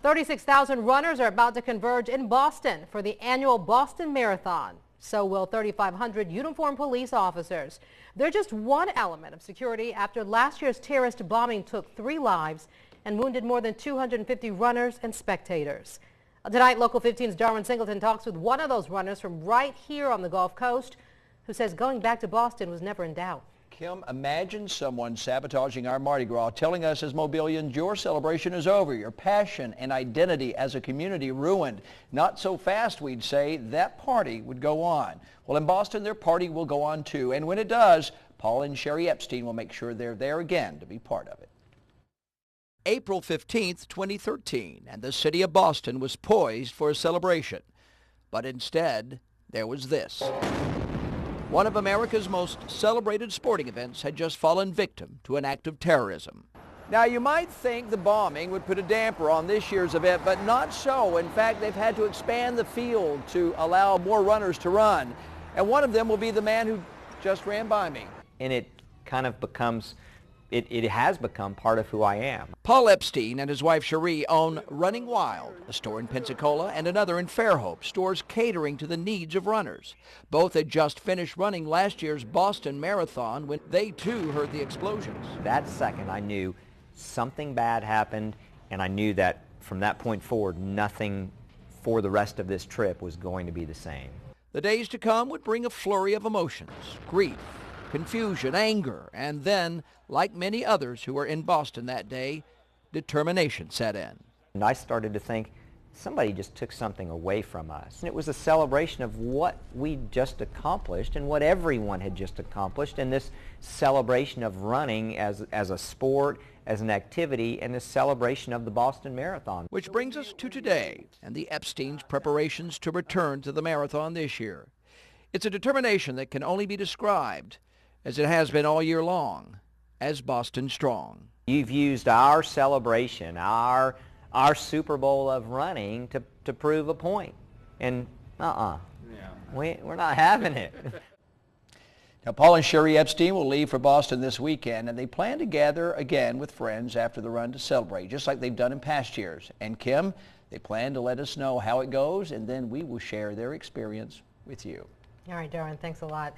36,000 runners are about to converge in Boston for the annual Boston Marathon. So will 3,500 uniformed police officers. They're just one element of security after last year's terrorist bombing took 3 lives and wounded more than 250 runners and spectators. Tonight, Local 15's Darwin Singleton talks with one of those runners from right here on the Gulf Coast who says going back to Boston was never in doubt. Kim, imagine someone sabotaging our Mardi Gras, telling us as Mobilians your celebration is over, your passion and identity as a community ruined. Not so fast, we'd say. That party would go on. Well, in Boston, their party will go on too, and when it does, Paul and Cherie Epstein will make sure they're there again to be part of it. April 15th, 2013, and the city of Boston was poised for a celebration. But instead, there was this. One of America's most celebrated sporting events had just fallen victim to an act of terrorism. Now, you might think the bombing would put a damper on this year's event, but not so. In fact, they've had to expand the field to allow more runners to run. And one of them will be the man who just ran by me. And it kind of becomes, it has become part of who I am. Paul Epstein and his wife Cherie own Running Wild, a store in Pensacola and another in Fairhope, stores catering to the needs of runners. Both had just finished running last year's Boston Marathon when they too heard the explosions. That second I knew something bad happened, and I knew that from that point forward nothing for the rest of this trip was going to be the same. The days to come would bring a flurry of emotions, grief, confusion, anger, and then, like many others who were in Boston that day, determination set in. And I started to think, somebody just took something away from us. And it was a celebration of what we'd just accomplished and what everyone had just accomplished, and this celebration of running as a sport, as an activity, and this celebration of the Boston Marathon. Which brings us to today and the Epstein's preparations to return to the marathon this year. It's a determination that can only be described, as it has been all year long, as Boston Strong. You've used our celebration, our Super Bowl of running to prove a point. And we're not having it. Now, Paul and Cherie Epstein will leave for Boston this weekend, and they plan to gather again with friends after the run to celebrate, just like they've done in past years. And Kim, they plan to let us know how it goes, and then we will share their experience with you. All right, Darwin, thanks a lot.